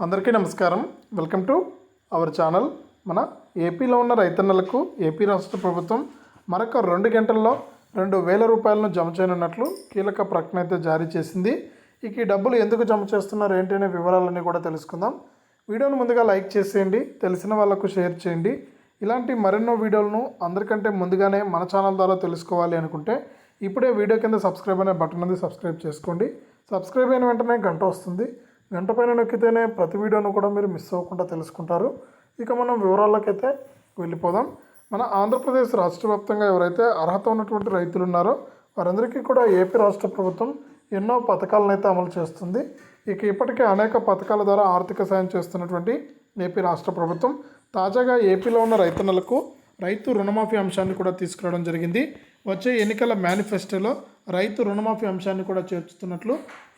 అందరికీ నమస్కారం. Welcome to our channel. మన ఏపీలో ఉన్న రైతన్నలకు ఏపీ రాష్ట్ర ప్రభుత్వం మరొక 2 గంటల్లో 2,000 రూపాయలను జమ చేయనున్నట్లు కీలక ప్రకటన అయితే జారీ చేసింది. ఇక ఈ డబ్బులు ఎందుకు జమ చేస్తున్నారు ఏంటి అనే వివరాలన్నీ కూడా తెలుసుకుందాం. వీడియోను ముందుగా లైక్ చేసేయండి, తెలిసిన వాళ్ళకు షేర్ చేయండి. ఇలాంటి మరెన్నో వీడియోలను అందరికంటే ముందుగానే మన ఛానల్ ద్వారా తెలుసుకోవాలి అనుకుంటే ఇప్పుడే వీడియో కింద సబ్స్క్రైబ్ అనే బటన్ ఉంది, సబ్స్క్రైబ్ చేసుకోండి. సబ్స్క్రైబ్ అయిన వెంటనే గంట వస్తుంది. గంట పైన నొక్కితేనే ప్రతి వీడియోను కూడా మీరు మిస్ అవ్వకుండా తెలుసుకుంటారు. ఇక మనం వివరాల్లోకైతే వెళ్ళిపోదాం. మన ఆంధ్రప్రదేశ్ రాష్ట్ర వ్యాప్తంగా ఎవరైతే అర్హత ఉన్నటువంటి రైతులు ఉన్నారో వారందరికీ కూడా ఏపీ రాష్ట్ర ప్రభుత్వం ఎన్నో పథకాలను అయితే అమలు చేస్తుంది. ఇక ఇప్పటికే అనేక పథకాల ద్వారా ఆర్థిక సాయం చేస్తున్నటువంటి ఏపీ రాష్ట్ర ప్రభుత్వం తాజాగా ఏపీలో ఉన్న రైతన్నలకు రైతు రుణమాఫీ అంశాన్ని కూడా తీసుకురావడం జరిగింది. వచ్చే ఎన్నికల మేనిఫెస్టోలో రైతు రుణమాఫీ అంశాన్ని కూడా చేర్చుతున్నట్లు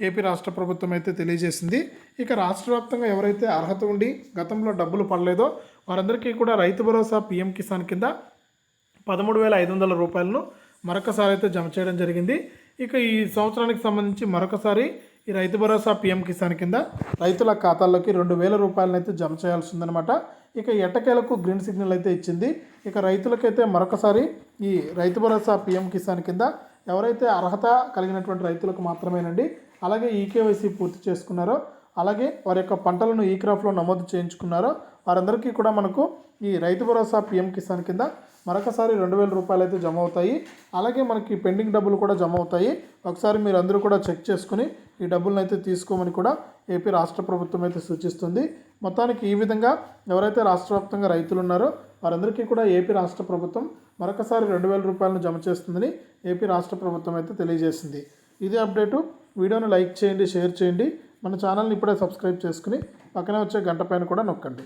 ఏపీ రాష్ట్ర ప్రభుత్వం అయితే తెలియజేసింది. ఇక రాష్ట్ర వ్యాప్తంగా ఎవరైతే అర్హత ఉండి గతంలో డబ్బులు పడలేదో వారందరికీ కూడా రైతు భరోసా పీఎం కిసాన్ కింద 13,500 రూపాయలను మరొకసారి అయితే జమ చేయడం జరిగింది. ఇక ఈ సంవత్సరానికి సంబంధించి మరొకసారి ఈ రైతు భరోసా పీఎం కిసాన్ కింద రైతుల ఖాతాల్లోకి 2,000 రూపాయలను అయితే జమ చేయాల్సి ఉందన్నమాట. ఇక ఎట్టకేలకు గ్రీన్ సిగ్నల్ అయితే ఇచ్చింది. ఇక రైతులకైతే మరొకసారి ఈ రైతు భరోసా పీఎం కిసాన్ కింద ఎవరైతే అర్హత కలిగినటువంటి రైతులకు మాత్రమేనండి, అలాగే ఈకేవైసీ పూర్తి చేసుకున్నారో, అలాగే వారి యొక్క పంటలను ఈ క్రాప్లో నమోదు చేయించుకున్నారో వారందరికీ కూడా మనకు ఈ రైతు భరోసా పీఎం కిసాన్ కింద మరొకసారి 2,000 రూపాయలు అయితే జమ అవుతాయి. అలాగే మనకి పెండింగ్ డబ్బులు కూడా జమ అవుతాయి. ఒకసారి మీరు అందరూ కూడా చెక్ చేసుకుని ఈ డబ్బులను అయితే తీసుకోమని కూడా ఏపీ రాష్ట్ర ప్రభుత్వం అయితే సూచిస్తుంది. మొత్తానికి ఈ విధంగా ఎవరైతే రాష్ట్ర వ్యాప్తంగా రైతులు ఉన్నారో వారందరికీ కూడా ఏపీ రాష్ట్ర ప్రభుత్వం మరొకసారి 2,000 రూపాయలను జమ చేస్తుందని ఏపీ రాష్ట్ర ప్రభుత్వం అయితే తెలియజేసింది. ఇదే అప్డేటు. వీడియోను లైక్ చేయండి, షేర్ చేయండి. మన ఛానల్ని ఇప్పుడే సబ్స్క్రైబ్ చేసుకుని పక్కనే వచ్చే గంట పైన కూడా నొక్కండి.